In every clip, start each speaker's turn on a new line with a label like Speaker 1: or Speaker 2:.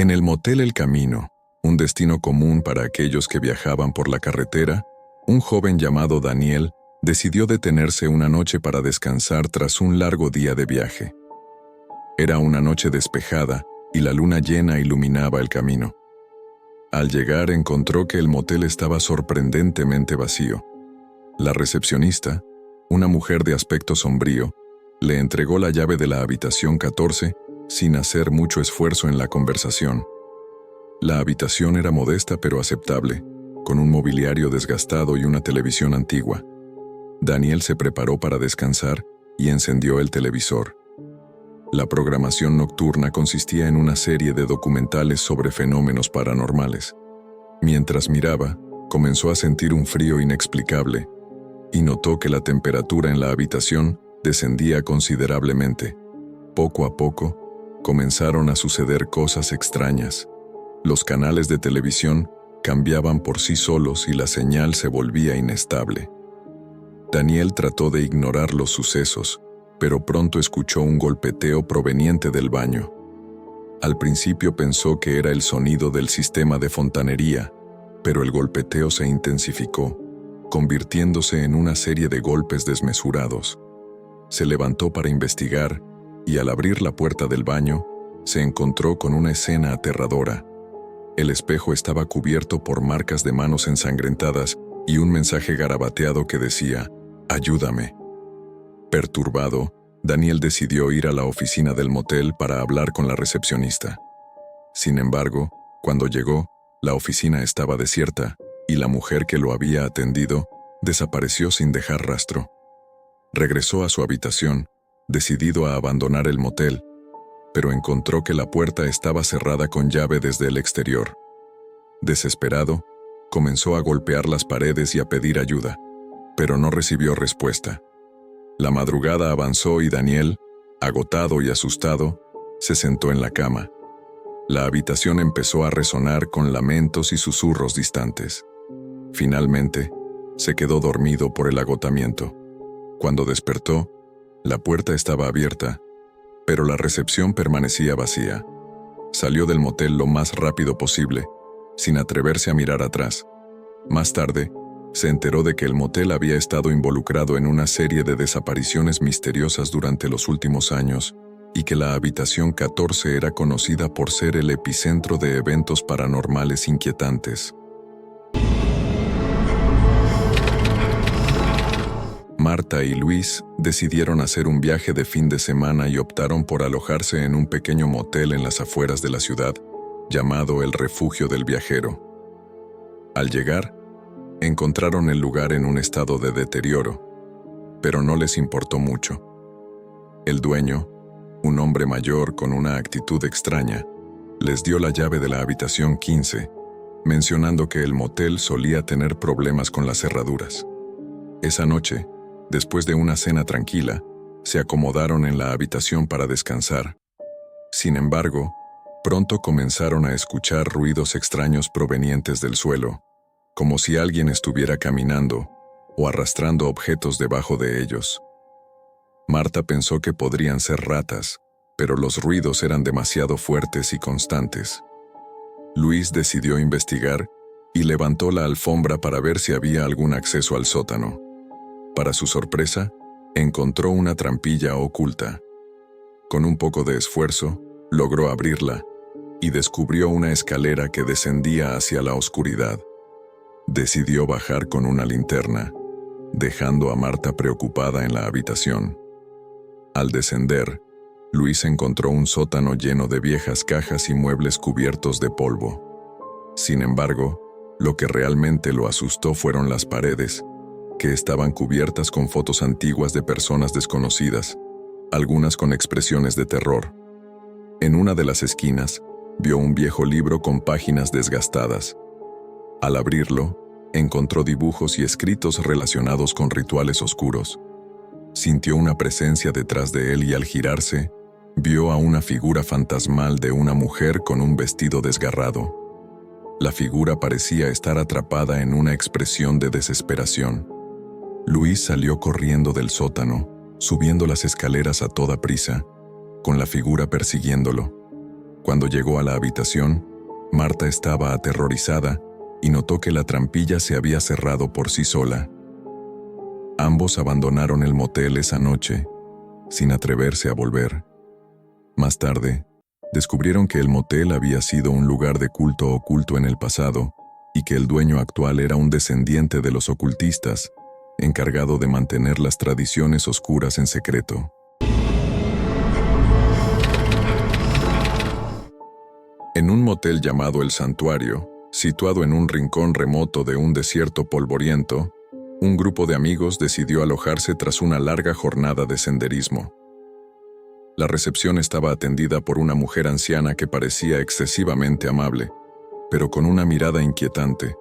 Speaker 1: En el motel El Camino, un destino común para aquellos que viajaban por la carretera, un joven llamado Daniel decidió detenerse una noche para descansar tras un largo día de viaje. Era una noche despejada y la luna llena iluminaba el camino. Al llegar encontró que el motel estaba sorprendentemente vacío. La recepcionista, una mujer de aspecto sombrío, le entregó la llave de la habitación 14 sin hacer mucho esfuerzo en la conversación. La habitación era modesta pero aceptable, con un mobiliario desgastado y una televisión antigua. Daniel se preparó para descansar y encendió el televisor. La programación nocturna consistía en una serie de documentales sobre fenómenos paranormales. Mientras miraba, comenzó a sentir un frío inexplicable y notó que la temperatura en la habitación descendía considerablemente. Poco a poco, comenzaron a suceder cosas extrañas. Los canales de televisión cambiaban por sí solos y la señal se volvía inestable. Daniel trató de ignorar los sucesos, pero pronto escuchó un golpeteo proveniente del baño. Al principio pensó que era el sonido del sistema de fontanería, pero el golpeteo se intensificó, convirtiéndose en una serie de golpes desmesurados. Se levantó para investigar y al abrir la puerta del baño, se encontró con una escena aterradora. El espejo estaba cubierto por marcas de manos ensangrentadas y un mensaje garabateado que decía, «Ayúdame». Perturbado, Daniel decidió ir a la oficina del motel para hablar con la recepcionista. Sin embargo, cuando llegó, la oficina estaba desierta y la mujer que lo había atendido desapareció sin dejar rastro. Regresó a su habitación, decidido a abandonar el motel, pero encontró que la puerta estaba cerrada con llave desde el exterior. Desesperado, comenzó a golpear las paredes y a pedir ayuda, pero no recibió respuesta. La madrugada avanzó y Daniel, agotado y asustado, se sentó en la cama. La habitación empezó a resonar con lamentos y susurros distantes. Finalmente, se quedó dormido por el agotamiento. Cuando despertó, la puerta estaba abierta, pero la recepción permanecía vacía. Salió del motel lo más rápido posible, sin atreverse a mirar atrás. Más tarde, se enteró de que el motel había estado involucrado en una serie de desapariciones misteriosas durante los últimos años y que la habitación 14 era conocida por ser el epicentro de eventos paranormales inquietantes. Marta y Luis decidieron hacer un viaje de fin de semana y optaron por alojarse en un pequeño motel en las afueras de la ciudad, llamado El Refugio del Viajero. Al llegar, encontraron el lugar en un estado de deterioro, pero no les importó mucho. El dueño, un hombre mayor con una actitud extraña, les dio la llave de la habitación 15, mencionando que el motel solía tener problemas con las cerraduras. Esa noche, después de una cena tranquila, se acomodaron en la habitación para descansar. Sin embargo, pronto comenzaron a escuchar ruidos extraños provenientes del suelo, como si alguien estuviera caminando o arrastrando objetos debajo de ellos. Marta pensó que podrían ser ratas, pero los ruidos eran demasiado fuertes y constantes. Luis decidió investigar y levantó la alfombra para ver si había algún acceso al sótano. Para su sorpresa, encontró una trampilla oculta. Con un poco de esfuerzo, logró abrirla y descubrió una escalera que descendía hacia la oscuridad. Decidió bajar con una linterna, dejando a Marta preocupada en la habitación. Al descender, Luis encontró un sótano lleno de viejas cajas y muebles cubiertos de polvo. Sin embargo, lo que realmente lo asustó fueron las paredes, que estaban cubiertas con fotos antiguas de personas desconocidas, algunas con expresiones de terror. En una de las esquinas, vio un viejo libro con páginas desgastadas. Al abrirlo, encontró dibujos y escritos relacionados con rituales oscuros. Sintió una presencia detrás de él y al girarse, vio a una figura fantasmal de una mujer con un vestido desgarrado. La figura parecía estar atrapada en una expresión de desesperación. Luis salió corriendo del sótano, subiendo las escaleras a toda prisa, con la figura persiguiéndolo. Cuando llegó a la habitación, Marta estaba aterrorizada y notó que la trampilla se había cerrado por sí sola. Ambos abandonaron el motel esa noche, sin atreverse a volver. Más tarde, descubrieron que el motel había sido un lugar de culto oculto en el pasado y que el dueño actual era un descendiente de los ocultistas, encargado de mantener las tradiciones oscuras en secreto. En un motel llamado El Santuario, situado en un rincón remoto de un desierto polvoriento, un grupo de amigos decidió alojarse tras una larga jornada de senderismo. La recepción estaba atendida por una mujer anciana que parecía excesivamente amable, pero con una mirada inquietante.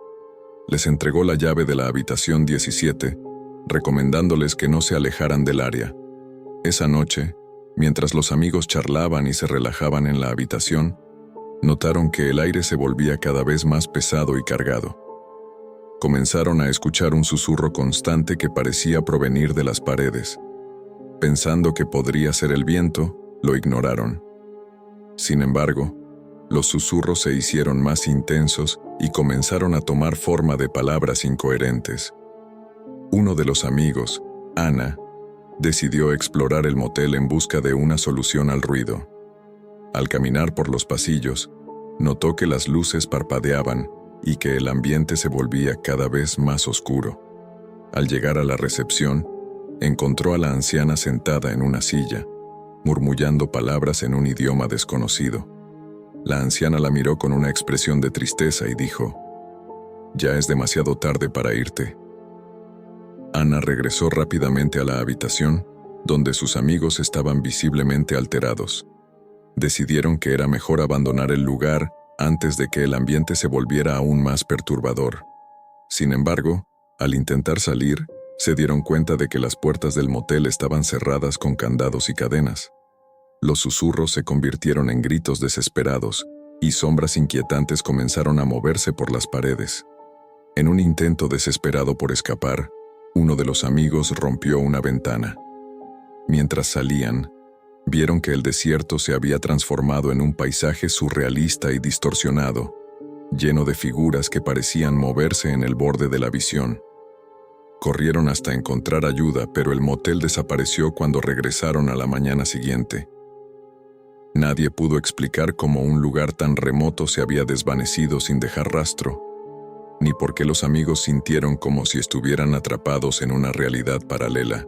Speaker 1: Les entregó la llave de la habitación 17, recomendándoles que no se alejaran del área. Esa noche, mientras los amigos charlaban y se relajaban en la habitación, notaron que el aire se volvía cada vez más pesado y cargado. Comenzaron a escuchar un susurro constante que parecía provenir de las paredes. Pensando que podría ser el viento, lo ignoraron. Sin embargo, los susurros se hicieron más intensos y comenzaron a tomar forma de palabras incoherentes. Uno de los amigos, Ana, decidió explorar el motel en busca de una solución al ruido. Al caminar por los pasillos, notó que las luces parpadeaban y que el ambiente se volvía cada vez más oscuro. Al llegar a la recepción, encontró a la anciana sentada en una silla, murmullando palabras en un idioma desconocido. La anciana la miró con una expresión de tristeza y dijo: «Ya es demasiado tarde para irte». Ana regresó rápidamente a la habitación, donde sus amigos estaban visiblemente alterados. Decidieron que era mejor abandonar el lugar antes de que el ambiente se volviera aún más perturbador. Sin embargo, al intentar salir, se dieron cuenta de que las puertas del motel estaban cerradas con candados y cadenas. Los susurros se convirtieron en gritos desesperados y sombras inquietantes comenzaron a moverse por las paredes. En un intento desesperado por escapar, uno de los amigos rompió una ventana. Mientras salían, vieron que el desierto se había transformado en un paisaje surrealista y distorsionado, lleno de figuras que parecían moverse en el borde de la visión. Corrieron hasta encontrar ayuda, pero el motel desapareció cuando regresaron a la mañana siguiente. Nadie pudo explicar cómo un lugar tan remoto se había desvanecido sin dejar rastro, ni por qué los amigos sintieron como si estuvieran atrapados en una realidad paralela.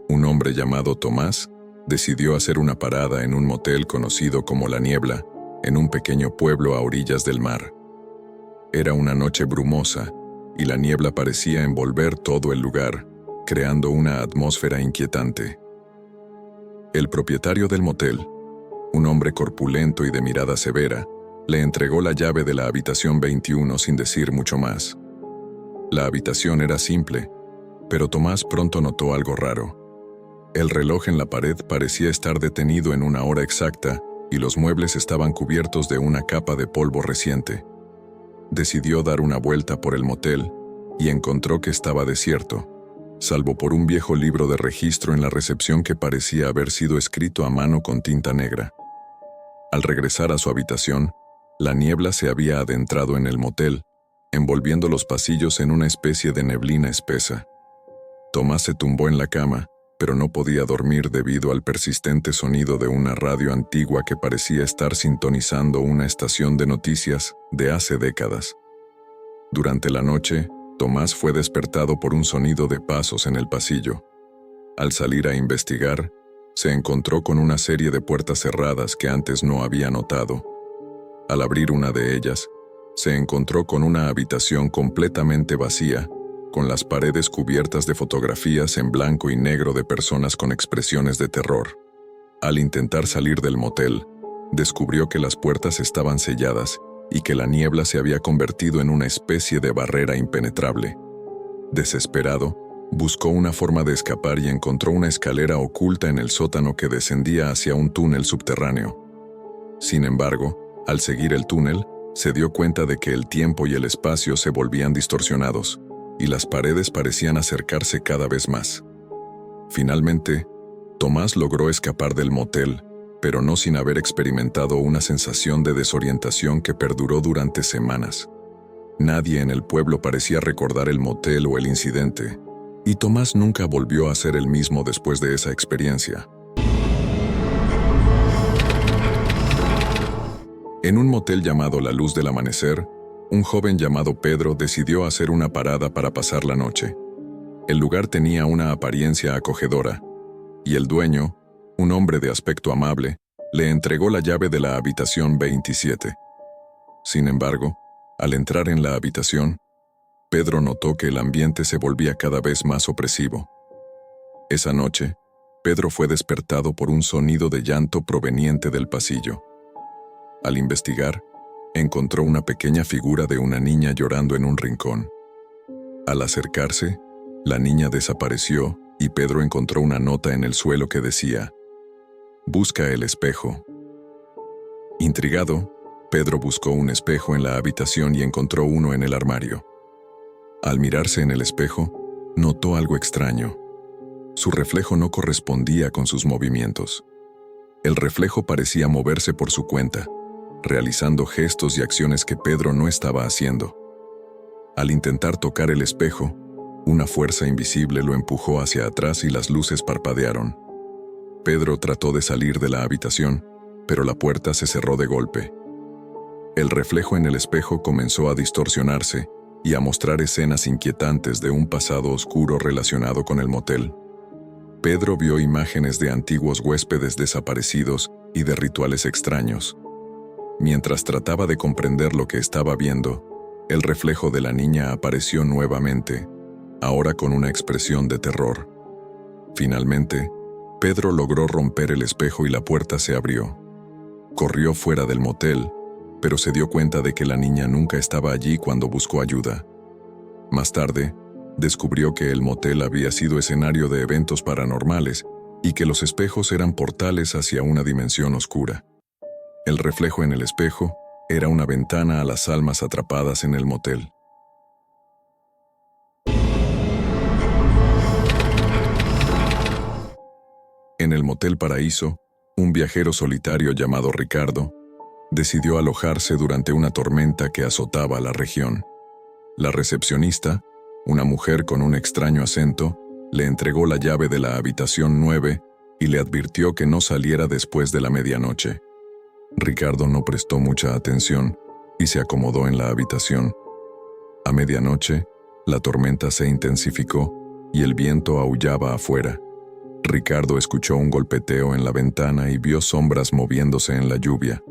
Speaker 1: Un hombre llamado Tomás decidió hacer una parada en un motel conocido como La Niebla, en un pequeño pueblo a orillas del mar. Era una noche brumosa, y la niebla parecía envolver todo el lugar, creando una atmósfera inquietante. El propietario del motel, un hombre corpulento y de mirada severa, le entregó la llave de la habitación 21 sin decir mucho más. La habitación era simple, pero Tomás pronto notó algo raro. El reloj en la pared parecía estar detenido en una hora exacta y los muebles estaban cubiertos de una capa de polvo reciente. Decidió dar una vuelta por el motel y encontró que estaba desierto, salvo por un viejo libro de registro en la recepción que parecía haber sido escrito a mano con tinta negra. Al regresar a su habitación, la niebla se había adentrado en el motel, envolviendo los pasillos en una especie de neblina espesa. Tomás se tumbó en la cama, pero no podía dormir debido al persistente sonido de una radio antigua que parecía estar sintonizando una estación de noticias de hace décadas. Durante la noche, Tomás fue despertado por un sonido de pasos en el pasillo. Al salir a investigar, se encontró con una serie de puertas cerradas que antes no había notado. Al abrir una de ellas, se encontró con una habitación completamente vacía, con las paredes cubiertas de fotografías en blanco y negro de personas con expresiones de terror. Al intentar salir del motel, descubrió que las puertas estaban selladas y que la niebla se había convertido en una especie de barrera impenetrable. Desesperado, buscó una forma de escapar y encontró una escalera oculta en el sótano que descendía hacia un túnel subterráneo. Sin embargo, al seguir el túnel, se dio cuenta de que el tiempo y el espacio se volvían distorsionados, y las paredes parecían acercarse cada vez más. Finalmente, Tomás logró escapar del motel, pero no sin haber experimentado una sensación de desorientación que perduró durante semanas. Nadie en el pueblo parecía recordar el motel o el incidente, y Tomás nunca volvió a ser el mismo después de esa experiencia. En un motel llamado La Luz del Amanecer, un joven llamado Pedro decidió hacer una parada para pasar la noche. El lugar tenía una apariencia acogedora, y el dueño, un hombre de aspecto amable, le entregó la llave de la habitación 27. Sin embargo, al entrar en la habitación, Pedro notó que el ambiente se volvía cada vez más opresivo. Esa noche, Pedro fue despertado por un sonido de llanto proveniente del pasillo. Al investigar, encontró una pequeña figura de una niña llorando en un rincón. Al acercarse, la niña desapareció y Pedro encontró una nota en el suelo que decía: «Busca el espejo». Intrigado, Pedro buscó un espejo en la habitación y encontró uno en el armario. Al mirarse en el espejo, notó algo extraño. Su reflejo no correspondía con sus movimientos. El reflejo parecía moverse por su cuenta, realizando gestos y acciones que Pedro no estaba haciendo. Al intentar tocar el espejo, una fuerza invisible lo empujó hacia atrás y las luces parpadearon. Pedro trató de salir de la habitación, pero la puerta se cerró de golpe. El reflejo en el espejo comenzó a distorsionarse y a mostrar escenas inquietantes de un pasado oscuro relacionado con el motel. Pedro vio imágenes de antiguos huéspedes desaparecidos y de rituales extraños. Mientras trataba de comprender lo que estaba viendo, el reflejo de la niña apareció nuevamente, ahora con una expresión de terror. Finalmente, Pedro logró romper el espejo y la puerta se abrió. Corrió fuera del motel, pero se dio cuenta de que la niña nunca estaba allí cuando buscó ayuda. Más tarde, descubrió que el motel había sido escenario de eventos paranormales y que los espejos eran portales hacia una dimensión oscura. El reflejo en el espejo era una ventana a las almas atrapadas en el motel. En el Motel Paraíso, un viajero solitario llamado Ricardo decidió alojarse durante una tormenta que azotaba la región. La recepcionista, una mujer con un extraño acento, le entregó la llave de la habitación 9 y le advirtió que no saliera después de la medianoche. Ricardo no prestó mucha atención y se acomodó en la habitación. A medianoche, la tormenta se intensificó y el viento aullaba afuera. Ricardo escuchó un golpeteo en la ventana y vio sombras moviéndose en la lluvia.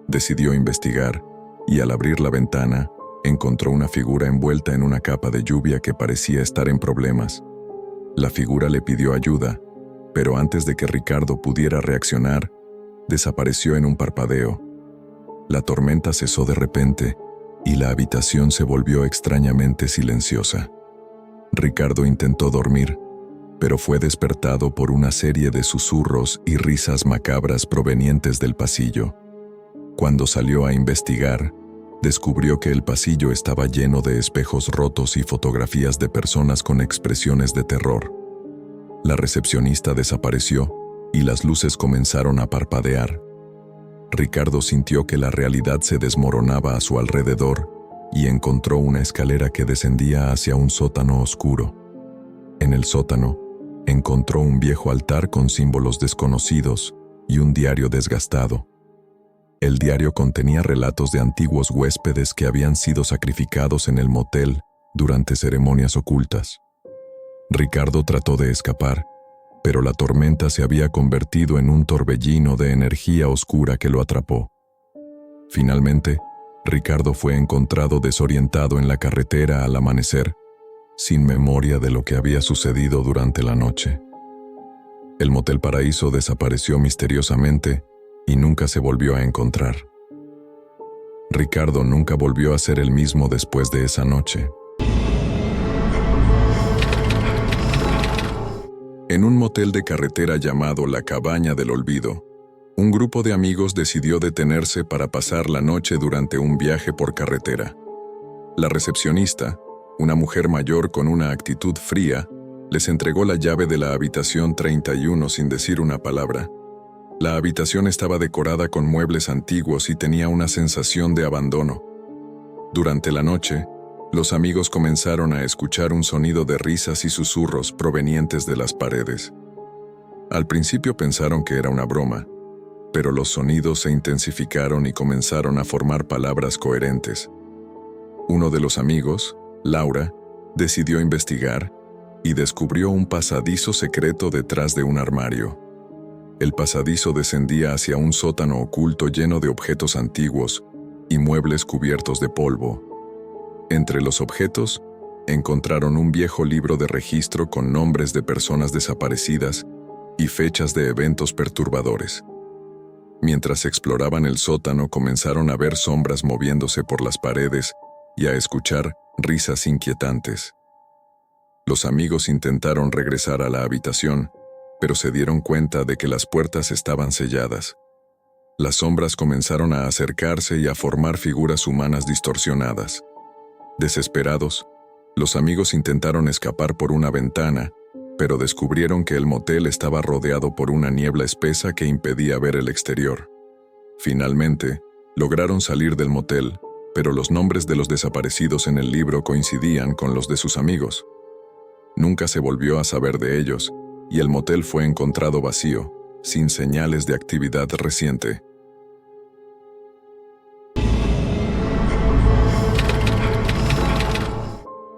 Speaker 1: Decidió investigar y al abrir la ventana, encontró una figura envuelta en una capa de lluvia que parecía estar en problemas. La figura le pidió ayuda, pero antes de que Ricardo pudiera reaccionar, desapareció en un parpadeo. La tormenta cesó de repente y la habitación se volvió extrañamente silenciosa. Ricardo intentó dormir, pero fue despertado por una serie de susurros y risas macabras provenientes del pasillo. Cuando salió a investigar, descubrió que el pasillo estaba lleno de espejos rotos y fotografías de personas con expresiones de terror. La recepcionista desapareció y las luces comenzaron a parpadear. Ricardo sintió que la realidad se desmoronaba a su alrededor y encontró una escalera que descendía hacia un sótano oscuro. En el sótano, encontró un viejo altar con símbolos desconocidos y un diario desgastado. El diario contenía relatos de antiguos huéspedes que habían sido sacrificados en el motel durante ceremonias ocultas. Ricardo trató de escapar, pero la tormenta se había convertido en un torbellino de energía oscura que lo atrapó. Finalmente, Ricardo fue encontrado desorientado en la carretera al amanecer, sin memoria de lo que había sucedido durante la noche. El Motel Paraíso desapareció misteriosamente y nunca se volvió a encontrar. Ricardo nunca volvió a ser el mismo después de esa noche. En un motel de carretera llamado La Cabaña del Olvido, un grupo de amigos decidió detenerse para pasar la noche durante un viaje por carretera. La recepcionista, una mujer mayor con una actitud fría, Les entregó la llave de la habitación 31 sin decir una palabra. La habitación estaba decorada con muebles antiguos y tenía una sensación de abandono. Durante la noche, los amigos comenzaron a escuchar un sonido de risas y susurros provenientes de las paredes. Al principio pensaron que era una broma, pero los sonidos se intensificaron y comenzaron a formar palabras coherentes. Uno de los amigos, Laura, decidió investigar y descubrió un pasadizo secreto detrás de un armario. El pasadizo descendía hacia un sótano oculto lleno de objetos antiguos y muebles cubiertos de polvo. Entre los objetos, encontraron un viejo libro de registro con nombres de personas desaparecidas y fechas de eventos perturbadores. Mientras exploraban el sótano, comenzaron a ver sombras moviéndose por las paredes y a escuchar risas inquietantes. Los amigos intentaron regresar a la habitación, pero se dieron cuenta de que las puertas estaban selladas. Las sombras comenzaron a acercarse y a formar figuras humanas distorsionadas. Desesperados, los amigos intentaron escapar por una ventana, pero descubrieron que el motel estaba rodeado por una niebla espesa que impedía ver el exterior. Finalmente, lograron salir del motel, pero los nombres de los desaparecidos en el libro coincidían con los de sus amigos. Nunca se volvió a saber de ellos, y el motel fue encontrado vacío, sin señales de actividad reciente.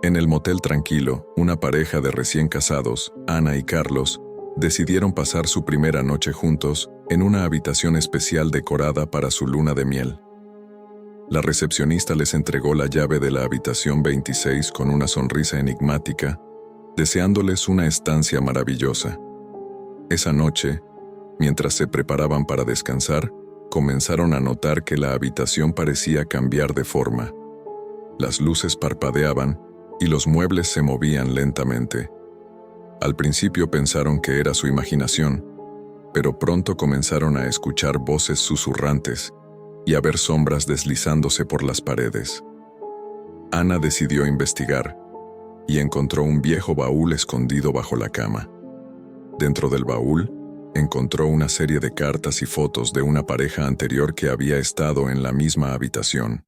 Speaker 1: En el motel tranquilo, una pareja de recién casados, Ana y Carlos, decidieron pasar su primera noche juntos en una habitación especial decorada para su luna de miel. La recepcionista les entregó la llave de la habitación 26 con una sonrisa enigmática, deseándoles una estancia maravillosa. Esa noche, mientras se preparaban para descansar, comenzaron a notar que la habitación parecía cambiar de forma. Las luces parpadeaban y los muebles se movían lentamente. Al principio pensaron que era su imaginación, pero pronto comenzaron a escuchar voces susurrantes y a ver sombras deslizándose por las paredes. Ana decidió investigar y encontró un viejo baúl escondido bajo la cama. Dentro del baúl, encontró una serie de cartas y fotos de una pareja anterior que había estado en la misma habitación.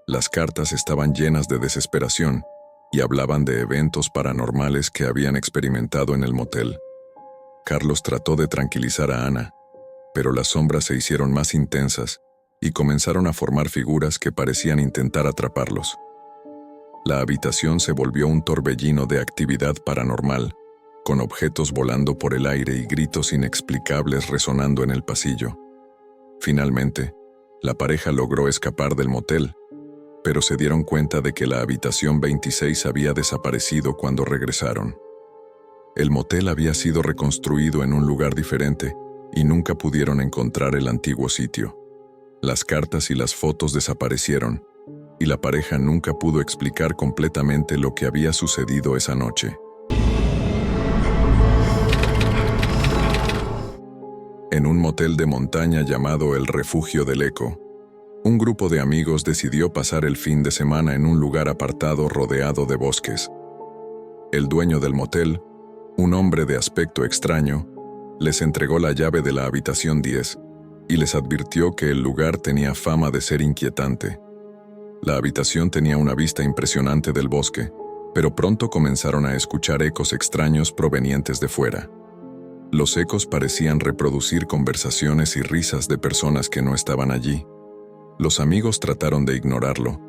Speaker 1: Las cartas estaban llenas de desesperación y hablaban de eventos paranormales que habían experimentado en el motel. Carlos trató de tranquilizar a Ana, pero las sombras se hicieron más intensas y comenzaron a formar figuras que parecían intentar atraparlos. La habitación se volvió un torbellino de actividad paranormal, con objetos volando por el aire y gritos inexplicables resonando en el pasillo. Finalmente, la pareja logró escapar del motel, pero se dieron cuenta de que la habitación 26 había desaparecido cuando regresaron. El motel había sido reconstruido en un lugar diferente y nunca pudieron encontrar el antiguo sitio. Las cartas y las fotos desaparecieron, y la pareja nunca pudo explicar completamente lo que había sucedido esa noche. En un motel de montaña llamado El Refugio del Eco, un grupo de amigos decidió pasar el fin de semana en un lugar apartado rodeado de bosques. El dueño del motel, un hombre de aspecto extraño, les entregó la llave de la habitación 10 y les advirtió que el lugar tenía fama de ser inquietante. La habitación tenía una vista impresionante del bosque, pero pronto comenzaron a escuchar ecos extraños provenientes de fuera. Los ecos parecían reproducir conversaciones y risas de personas que no estaban allí. Los amigos trataron de ignorarlo,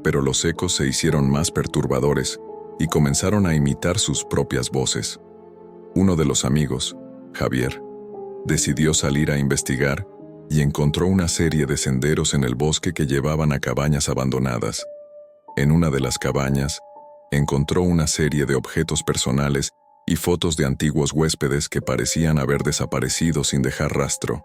Speaker 1: pero los ecos se hicieron más perturbadores y comenzaron a imitar sus propias voces. Uno de los amigos, Javier, decidió salir a investigar y encontró una serie de senderos en el bosque que llevaban a cabañas abandonadas. En una de las cabañas, encontró una serie de objetos personales y fotos de antiguos huéspedes que parecían haber desaparecido sin dejar rastro.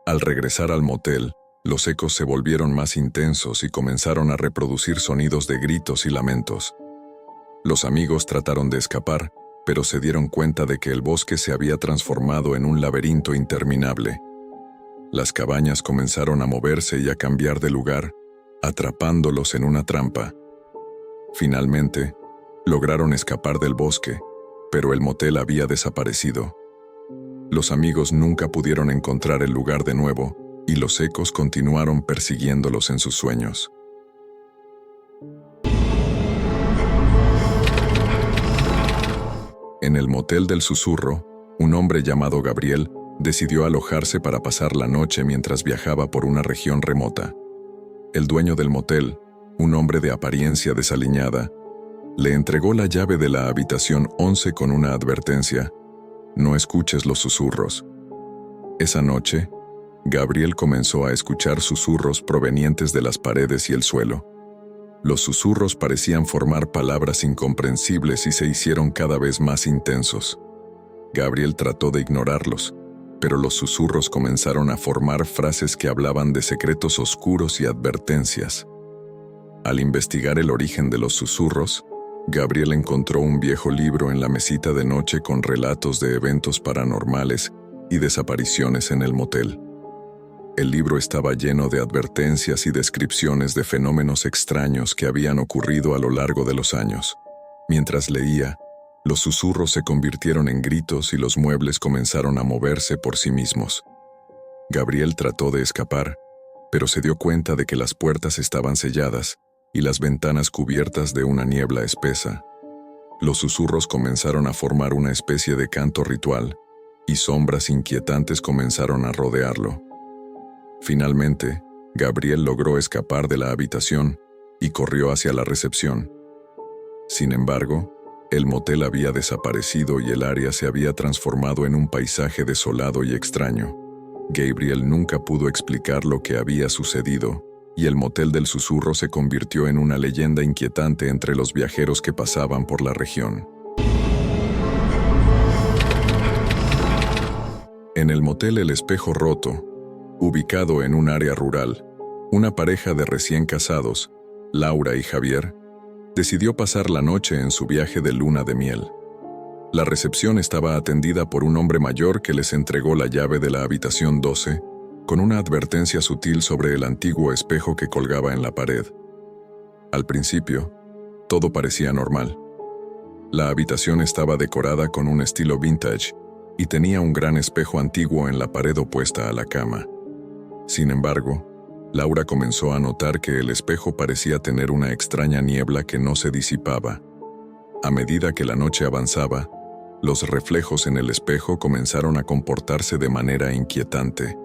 Speaker 1: Al regresar al motel, los ecos se volvieron más intensos y comenzaron a reproducir sonidos de gritos y lamentos. Los amigos trataron de escapar, pero se dieron cuenta de que el bosque se había transformado en un laberinto interminable. Las cabañas comenzaron a moverse y a cambiar de lugar, atrapándolos en una trampa. Finalmente, lograron escapar del bosque, pero el motel había desaparecido. Los amigos nunca pudieron encontrar el lugar de nuevo, y los ecos continuaron persiguiéndolos en sus sueños. En el motel del susurro, un hombre llamado Gabriel decidió alojarse para pasar la noche mientras viajaba por una región remota. El dueño del motel, un hombre de apariencia desaliñada, le entregó la llave de la habitación 11 con una advertencia: no escuches los susurros. Esa noche, Gabriel comenzó a escuchar susurros provenientes de las paredes y el suelo. Los susurros parecían formar palabras incomprensibles y se hicieron cada vez más intensos. Gabriel trató de ignorarlos, pero los susurros comenzaron a formar frases que hablaban de secretos oscuros y advertencias. Al investigar el origen de los susurros, Gabriel encontró un viejo libro en la mesita de noche con relatos de eventos paranormales y desapariciones en el motel. El libro estaba lleno de advertencias y descripciones de fenómenos extraños que habían ocurrido a lo largo de los años. Mientras leía, los susurros se convirtieron en gritos y los muebles comenzaron a moverse por sí mismos. Gabriel trató de escapar, pero se dio cuenta de que las puertas estaban selladas y las ventanas cubiertas de una niebla espesa. Los susurros comenzaron a formar una especie de canto ritual, y sombras inquietantes comenzaron a rodearlo. Finalmente, Gabriel logró escapar de la habitación y corrió hacia la recepción. Sin embargo, el motel había desaparecido y el área se había transformado en un paisaje desolado y extraño. Gabriel nunca pudo explicar lo que había sucedido, y el motel del susurro se convirtió en una leyenda inquietante entre los viajeros que pasaban por la región. En el motel El Espejo Roto, ubicado en un área rural, una pareja de recién casados, Laura y Javier, decidió pasar la noche en su viaje de luna de miel. La recepción estaba atendida por un hombre mayor que les entregó la llave de la habitación 12, con una advertencia sutil sobre el antiguo espejo que colgaba en la pared. Al principio, todo parecía normal. La habitación estaba decorada con un estilo vintage y tenía un gran espejo antiguo en la pared opuesta a la cama. Sin embargo, Laura comenzó a notar que el espejo parecía tener una extraña niebla que no se disipaba. A medida que la noche avanzaba, los reflejos en el espejo comenzaron a comportarse de manera inquietante.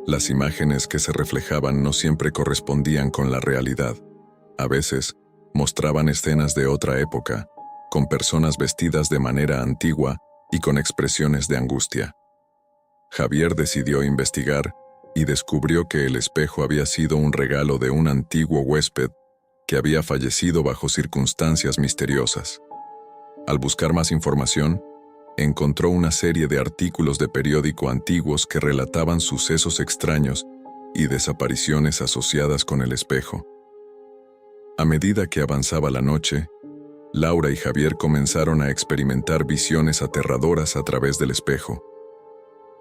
Speaker 1: Las imágenes que se reflejaban no siempre correspondían con la realidad. A veces, mostraban escenas de otra época, con personas vestidas de manera antigua y con expresiones de angustia. Javier decidió investigar y descubrió que el espejo había sido un regalo de un antiguo huésped que había fallecido bajo circunstancias misteriosas. Al buscar más información, encontró una serie de artículos de periódico antiguos que relataban sucesos extraños y desapariciones asociadas con el espejo. A medida que avanzaba la noche, Laura y Javier comenzaron a experimentar visiones aterradoras a través del espejo.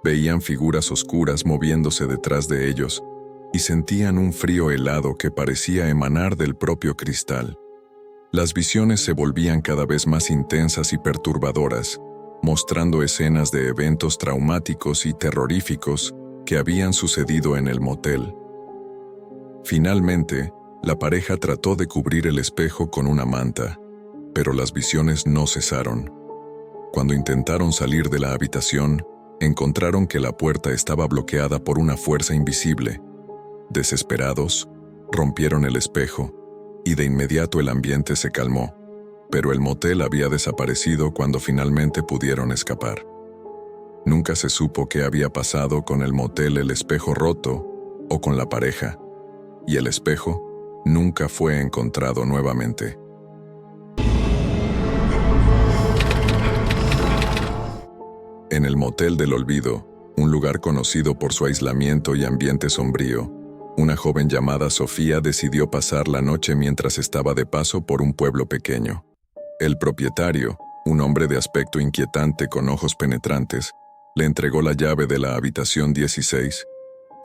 Speaker 1: Veían figuras oscuras moviéndose detrás de ellos y sentían un frío helado que parecía emanar del propio cristal. Las visiones se volvían cada vez más intensas y perturbadoras, mostrando escenas de eventos traumáticos y terroríficos que habían sucedido en el motel. Finalmente, la pareja trató de cubrir el espejo con una manta, pero las visiones no cesaron. Cuando intentaron salir de la habitación, encontraron que la puerta estaba bloqueada por una fuerza invisible. Desesperados, rompieron el espejo, y de inmediato el ambiente se calmó, pero el motel había desaparecido cuando finalmente pudieron escapar. Nunca se supo qué había pasado con el motel El Espejo Roto o con la pareja, y el espejo nunca fue encontrado nuevamente. En el Motel del Olvido, un lugar conocido por su aislamiento y ambiente sombrío, una joven llamada Sofía decidió pasar la noche mientras estaba de paso por un pueblo pequeño. El propietario, un hombre de aspecto inquietante con ojos penetrantes, le entregó la llave de la habitación 16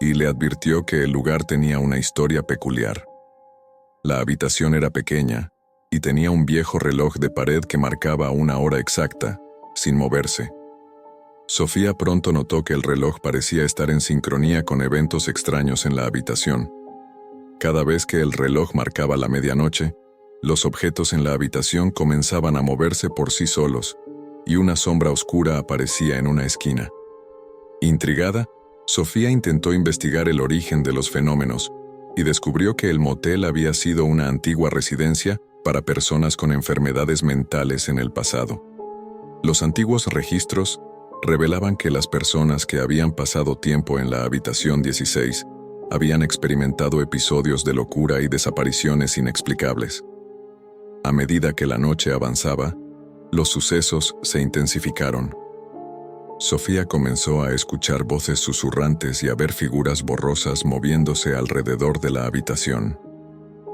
Speaker 1: y le advirtió que el lugar tenía una historia peculiar. La habitación era pequeña y tenía un viejo reloj de pared que marcaba una hora exacta, sin moverse. Sofía pronto notó que el reloj parecía estar en sincronía con eventos extraños en la habitación. Cada vez que el reloj marcaba la medianoche, los objetos en la habitación comenzaban a moverse por sí solos, y una sombra oscura aparecía en una esquina. Intrigada, Sofía intentó investigar el origen de los fenómenos y descubrió que el motel había sido una antigua residencia para personas con enfermedades mentales en el pasado. Los antiguos registros revelaban que las personas que habían pasado tiempo en la habitación 16 habían experimentado episodios de locura y desapariciones inexplicables. A medida que la noche avanzaba, los sucesos se intensificaron. Sofía comenzó a escuchar voces susurrantes y a ver figuras borrosas moviéndose alrededor de la habitación.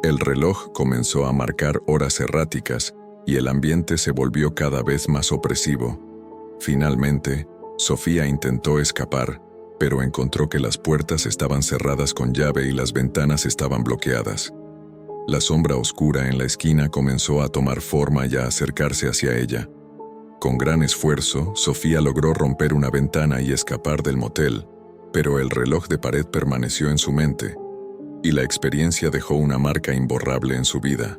Speaker 1: El reloj comenzó a marcar horas erráticas y el ambiente se volvió cada vez más opresivo. Finalmente, Sofía intentó escapar, pero encontró que las puertas estaban cerradas con llave y las ventanas estaban bloqueadas. La sombra oscura en la esquina comenzó a tomar forma y a acercarse hacia ella. Con gran esfuerzo, Sofía logró romper una ventana y escapar del motel, pero el reloj de pared permaneció en su mente, y la experiencia dejó una marca imborrable en su vida.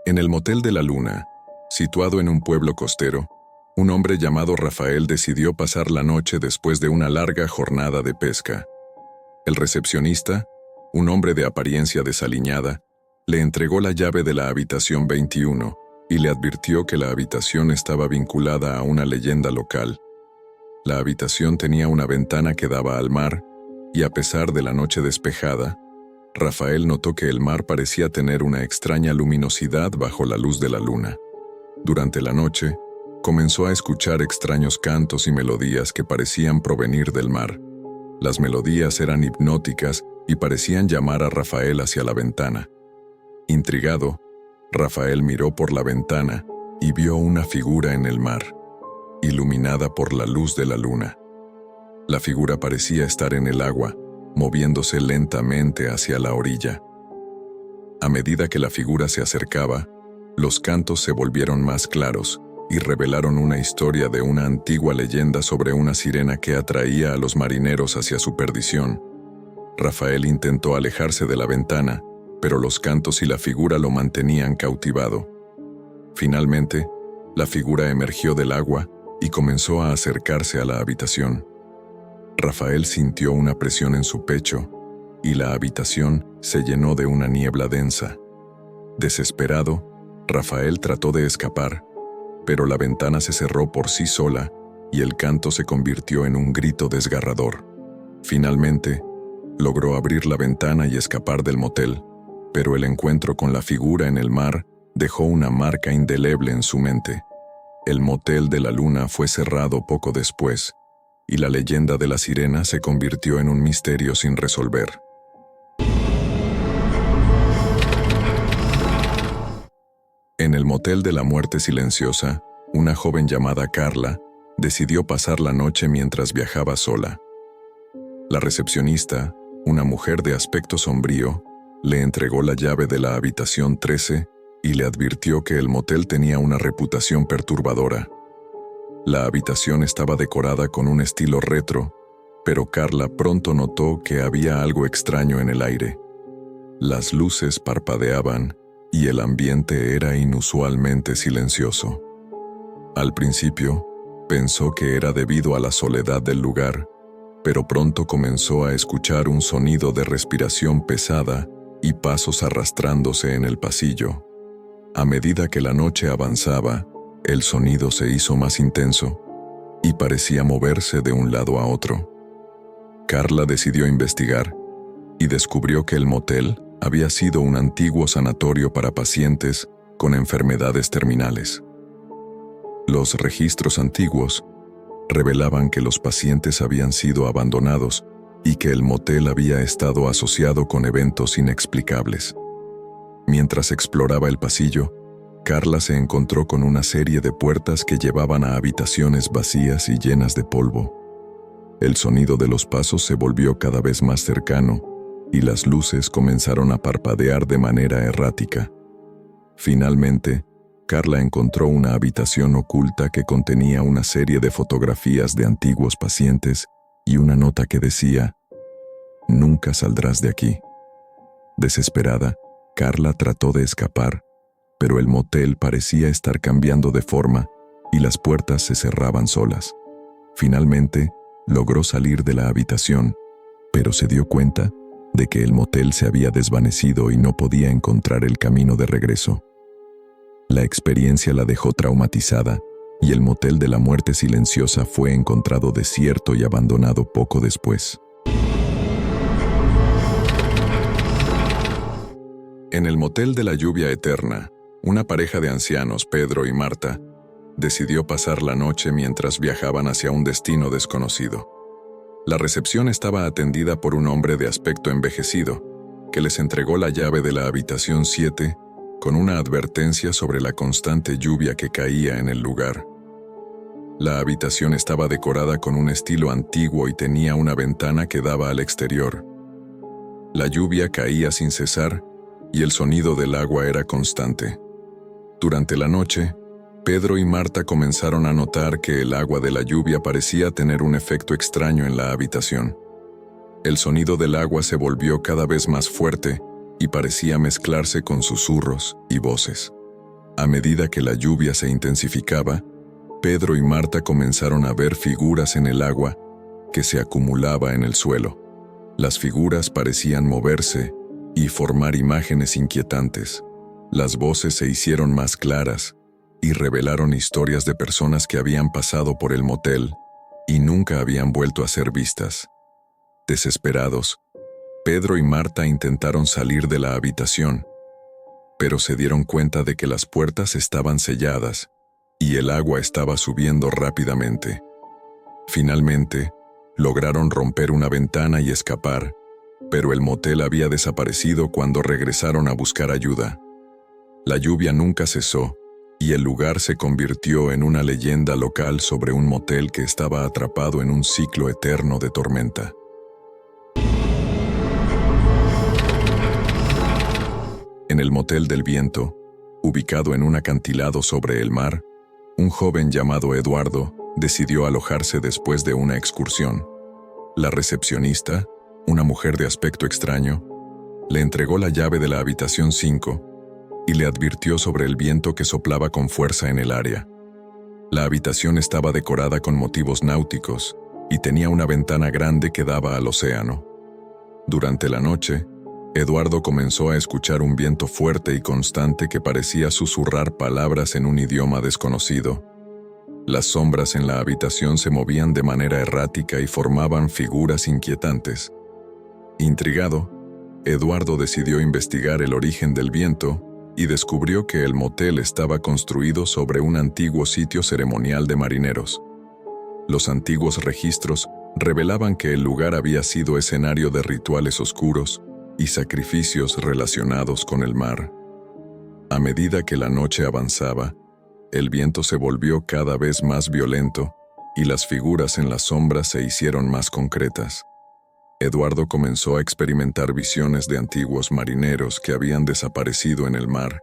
Speaker 1: En el Motel de la Luna, situado en un pueblo costero, un hombre llamado Rafael decidió pasar la noche después de una larga jornada de pesca. El recepcionista, un hombre de apariencia desaliñada, le entregó la llave de la habitación 21 y le advirtió que la habitación estaba vinculada a una leyenda local. La habitación tenía una ventana que daba al mar, y a pesar de la noche despejada, Rafael notó que el mar parecía tener una extraña luminosidad bajo la luz de la luna. Durante la noche, comenzó a escuchar extraños cantos y melodías que parecían provenir del mar. Las melodías eran hipnóticas y parecían llamar a Rafael hacia la ventana. Intrigado, Rafael miró por la ventana y vio una figura en el mar, iluminada por la luz de la luna. La figura parecía estar en el agua, moviéndose lentamente hacia la orilla. A medida que la figura se acercaba, los cantos se volvieron más claros y revelaron una historia de una antigua leyenda sobre una sirena que atraía a los marineros hacia su perdición. Rafael intentó alejarse de la ventana, pero los cantos y la figura lo mantenían cautivado. Finalmente, la figura emergió del agua y comenzó a acercarse a la habitación. Rafael sintió una presión en su pecho y la habitación se llenó de una niebla densa. Desesperado, Rafael trató de escapar, pero la ventana se cerró por sí sola y el canto se convirtió en un grito desgarrador. Finalmente, logró abrir la ventana y escapar del motel, pero el encuentro con la figura en el mar dejó una marca indeleble en su mente. El Motel de la Luna fue cerrado poco después, y la leyenda de la sirena se convirtió en un misterio sin resolver. En el Motel de la Muerte Silenciosa, una joven llamada Carla decidió pasar la noche mientras viajaba sola. La recepcionista, una mujer de aspecto sombrío, le entregó la llave de la habitación 13 y le advirtió que el motel tenía una reputación perturbadora. La habitación estaba decorada con un estilo retro, pero Carla pronto notó que había algo extraño en el aire. Las luces parpadeaban y el ambiente era inusualmente silencioso. Al principio, pensó que era debido a la soledad del lugar, pero pronto comenzó a escuchar un sonido de respiración pesada y pasos arrastrándose en el pasillo. A medida que la noche avanzaba, el sonido se hizo más intenso y parecía moverse de un lado a otro. Carla decidió investigar y descubrió que el motel había sido un antiguo sanatorio para pacientes con enfermedades terminales. Los registros antiguos revelaban que los pacientes habían sido abandonados y que el motel había estado asociado con eventos inexplicables. Mientras exploraba el pasillo, Carla se encontró con una serie de puertas que llevaban a habitaciones vacías y llenas de polvo. El sonido de los pasos se volvió cada vez más cercano y las luces comenzaron a parpadear de manera errática. Finalmente, Carla encontró una habitación oculta que contenía una serie de fotografías de antiguos pacientes y una nota que decía: «Nunca saldrás de aquí». Desesperada, Carla trató de escapar, pero el motel parecía estar cambiando de forma y las puertas se cerraban solas. Finalmente, logró salir de la habitación, pero se dio cuenta de que el motel se había desvanecido y no podía encontrar el camino de regreso. La experiencia la dejó traumatizada y el motel de la muerte silenciosa fue encontrado desierto y abandonado poco después. En el motel de la lluvia eterna, una pareja de ancianos, Pedro y Marta, decidió pasar la noche mientras viajaban hacia un destino desconocido. La recepción estaba atendida por un hombre de aspecto envejecido, que les entregó la llave de la habitación 7 con una advertencia sobre la constante lluvia que caía en el lugar. La habitación estaba decorada con un estilo antiguo y tenía una ventana que daba al exterior. La lluvia caía sin cesar y el sonido del agua era constante. Durante la noche, Pedro y Marta comenzaron a notar que el agua de la lluvia parecía tener un efecto extraño en la habitación. El sonido del agua se volvió cada vez más fuerte y parecía mezclarse con susurros y voces. A medida que la lluvia se intensificaba, Pedro y Marta comenzaron a ver figuras en el agua que se acumulaba en el suelo. Las figuras parecían moverse y formar imágenes inquietantes. Las voces se hicieron más claras y revelaron historias de personas que habían pasado por el motel y nunca habían vuelto a ser vistas. Desesperados, Pedro y Marta intentaron salir de la habitación, pero se dieron cuenta de que las puertas estaban selladas y el agua estaba subiendo rápidamente. Finalmente, lograron romper una ventana y escapar, pero el motel había desaparecido cuando regresaron a buscar ayuda. La lluvia nunca cesó y el lugar se convirtió en una leyenda local sobre un motel que estaba atrapado en un ciclo eterno de tormenta. En el motel del viento, ubicado en un acantilado sobre el mar, un joven llamado Eduardo decidió alojarse después de una excursión. La recepcionista, una mujer de aspecto extraño, le entregó la llave de la habitación 5 y le advirtió sobre el viento que soplaba con fuerza en el área. La habitación estaba decorada con motivos náuticos y tenía una ventana grande que daba al océano. Durante la noche, Eduardo comenzó a escuchar un viento fuerte y constante que parecía susurrar palabras en un idioma desconocido. Las sombras en la habitación se movían de manera errática y formaban figuras inquietantes. Intrigado, Eduardo decidió investigar el origen del viento y descubrió que el motel estaba construido sobre un antiguo sitio ceremonial de marineros. Los antiguos registros revelaban que el lugar había sido escenario de rituales oscuros y sacrificios relacionados con el mar. A medida que la noche avanzaba, el viento se volvió cada vez más violento y las figuras en las sombras se hicieron más concretas. Eduardo comenzó a experimentar visiones de antiguos marineros que habían desaparecido en el mar,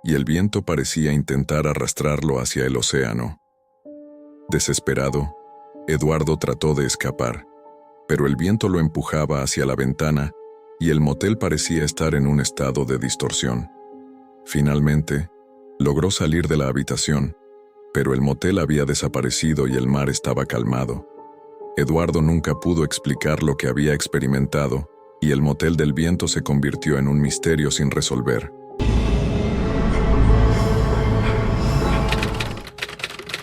Speaker 1: y el viento parecía intentar arrastrarlo hacia el océano. Desesperado, Eduardo trató de escapar, pero el viento lo empujaba hacia la ventana y el motel parecía estar en un estado de distorsión. Finalmente, logró salir de la habitación, pero el motel había desaparecido y el mar estaba calmado. Eduardo nunca pudo explicar lo que había experimentado, y el motel del viento se convirtió en un misterio sin resolver.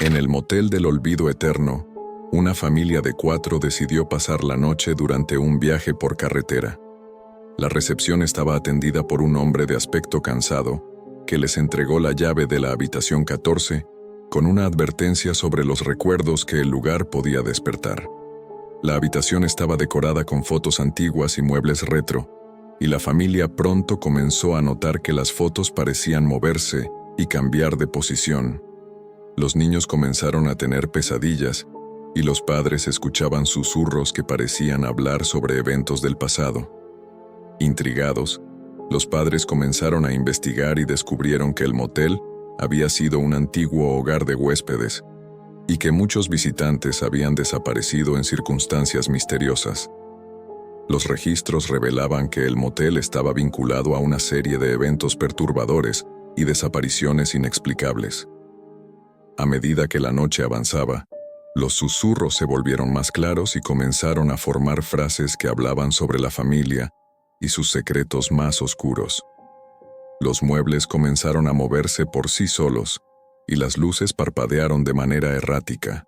Speaker 1: En el motel del olvido eterno, una familia de 4 decidió pasar la noche durante un viaje por carretera. La recepción estaba atendida por un hombre de aspecto cansado, que les entregó la llave de la habitación 14 con una advertencia sobre los recuerdos que el lugar podía despertar. La habitación estaba decorada con fotos antiguas y muebles retro, y la familia pronto comenzó a notar que las fotos parecían moverse y cambiar de posición. Los niños comenzaron a tener pesadillas, y los padres escuchaban susurros que parecían hablar sobre eventos del pasado. Intrigados, Los padres comenzaron a investigar y descubrieron que el motel había sido un antiguo hogar de huéspedes y que muchos visitantes habían desaparecido en circunstancias misteriosas. Los registros revelaban que el motel estaba vinculado a una serie de eventos perturbadores y desapariciones inexplicables. A medida que la noche avanzaba, los susurros se volvieron más claros y comenzaron a formar frases que hablaban sobre la familia y sus secretos más oscuros. Los muebles comenzaron a moverse por sí solos y las luces parpadearon de manera errática.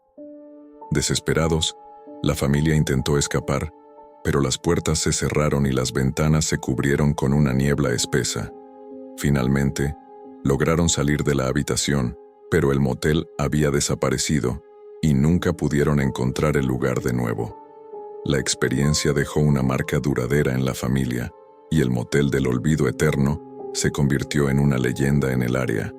Speaker 1: Desesperados, la familia intentó escapar, pero las puertas se cerraron y las ventanas se cubrieron con una niebla espesa. Finalmente, lograron salir de la habitación, pero el motel había desaparecido y nunca pudieron encontrar el lugar de nuevo. La experiencia dejó una marca duradera en la familia y el motel del olvido eterno se convirtió en una leyenda en el área.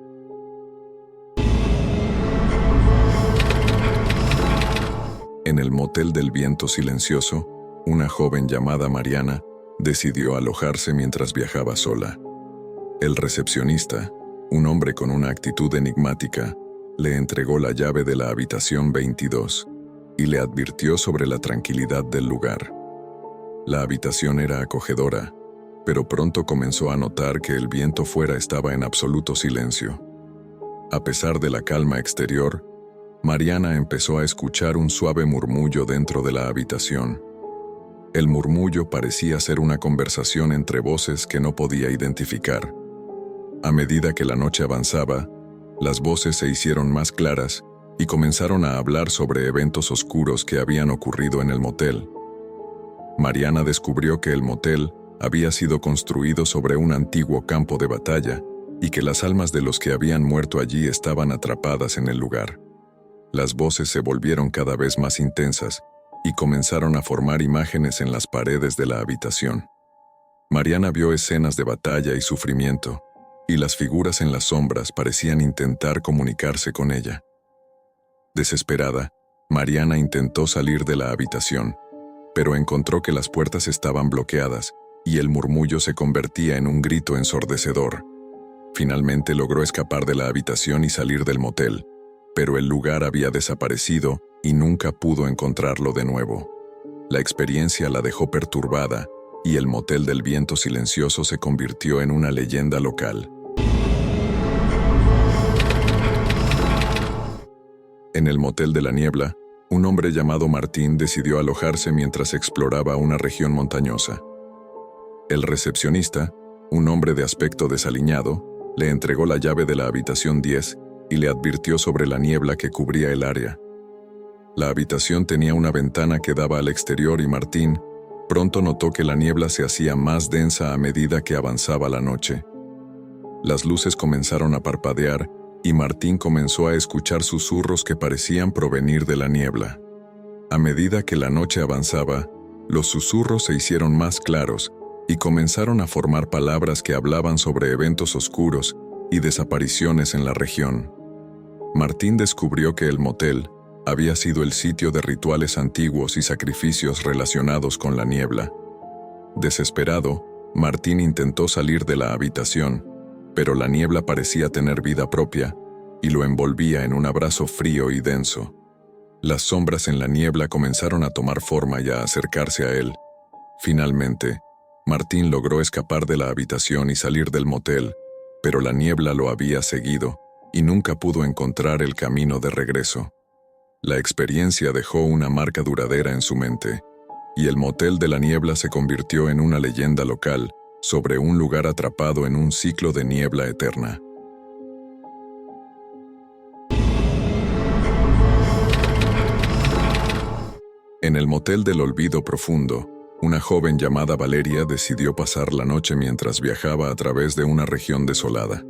Speaker 1: En el motel del viento silencioso, una joven llamada Mariana decidió alojarse mientras viajaba sola. El recepcionista, un hombre con una actitud enigmática, le entregó la llave de la habitación 22 y le advirtió sobre la tranquilidad del lugar. La habitación era acogedora, pero pronto comenzó a notar que el viento fuera estaba en absoluto silencio. A pesar de la calma exterior, Mariana empezó a escuchar un suave murmullo dentro de la habitación. El murmullo parecía ser una conversación entre voces que no podía identificar. A medida que la noche avanzaba, las voces se hicieron más claras y comenzaron a hablar sobre eventos oscuros que habían ocurrido en el motel. Mariana descubrió que el motel había sido construido sobre un antiguo campo de batalla y que las almas de los que habían muerto allí estaban atrapadas en el lugar. Las voces se volvieron cada vez más intensas y comenzaron a formar imágenes en las paredes de la habitación. Mariana vio escenas de batalla y sufrimiento, y las figuras en las sombras parecían intentar comunicarse con ella. Desesperada, Mariana intentó salir de la habitación, pero encontró que las puertas estaban bloqueadas y el murmullo se convertía en un grito ensordecedor. Finalmente logró escapar de la habitación y salir del motel, pero el lugar había desaparecido y nunca pudo encontrarlo de nuevo. La experiencia la dejó perturbada y el motel del viento silencioso se convirtió en una leyenda local. En el motel de la niebla, un hombre llamado Martín decidió alojarse mientras exploraba una región montañosa. El recepcionista, un hombre de aspecto desaliñado, le entregó la llave de la habitación 10 y le advirtió sobre la niebla que cubría el área. La habitación tenía una ventana que daba al exterior y Martín pronto notó que la niebla se hacía más densa a medida que avanzaba la noche. Las luces comenzaron a parpadear y Martín comenzó a escuchar susurros que parecían provenir de la niebla. A medida que la noche avanzaba, los susurros se hicieron más claros y comenzaron a formar palabras que hablaban sobre eventos oscuros y desapariciones en la región. Martín descubrió que el motel había sido el sitio de rituales antiguos y sacrificios relacionados con la niebla. Desesperado, Martín intentó salir de la habitación, pero la niebla parecía tener vida propia y lo envolvía en un abrazo frío y denso. Las sombras en la niebla comenzaron a tomar forma y a acercarse a él. Finalmente, Martín logró escapar de la habitación y salir del motel, pero la niebla lo había seguido y nunca pudo encontrar el camino de regreso. La experiencia dejó una marca duradera en su mente, y el motel de la niebla se convirtió en una leyenda local sobre un lugar atrapado en un ciclo de niebla eterna. En el motel del olvido profundo, una joven llamada Valeria decidió pasar la noche mientras viajaba a través de una región desolada.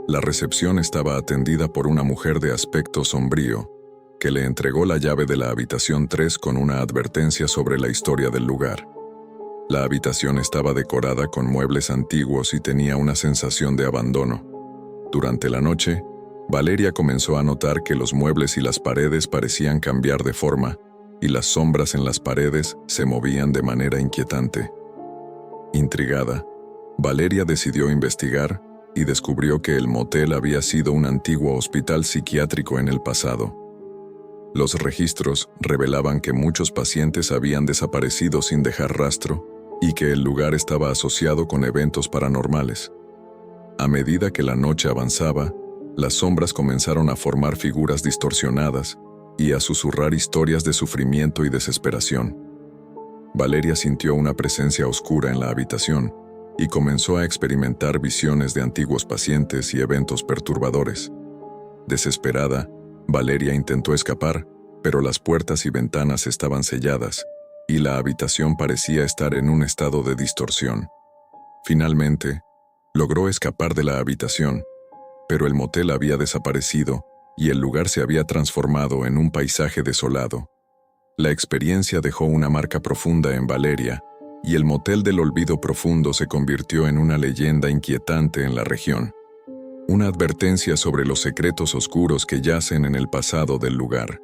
Speaker 1: La recepción estaba atendida por una mujer de aspecto sombrío, que le entregó la llave de la habitación 3 con una advertencia sobre la historia del lugar. La habitación estaba decorada con muebles antiguos y tenía una sensación de abandono. Durante la noche, Valeria comenzó a notar que los muebles y las paredes parecían cambiar de forma, y las sombras en las paredes se movían de manera inquietante. Intrigada, Valeria decidió investigar y descubrió que el motel había sido un antiguo hospital psiquiátrico en el pasado. Los registros revelaban que muchos pacientes habían desaparecido sin dejar rastro y que el lugar estaba asociado con eventos paranormales. A medida que la noche avanzaba, las sombras comenzaron a formar figuras distorsionadas y a susurrar historias de sufrimiento y desesperación. Valeria sintió una presencia oscura en la habitación y comenzó a experimentar visiones de antiguos pacientes y eventos perturbadores. Desesperada, Valeria intentó escapar, pero las puertas y ventanas estaban selladas y la habitación parecía estar en un estado de distorsión. Finalmente, logró escapar de la habitación, pero el motel había desaparecido y el lugar se había transformado en un paisaje desolado. La experiencia dejó una marca profunda en Valeria, y el motel del olvido profundo se convirtió en una leyenda inquietante en la región. Una advertencia sobre los secretos oscuros que yacen en el pasado del lugar.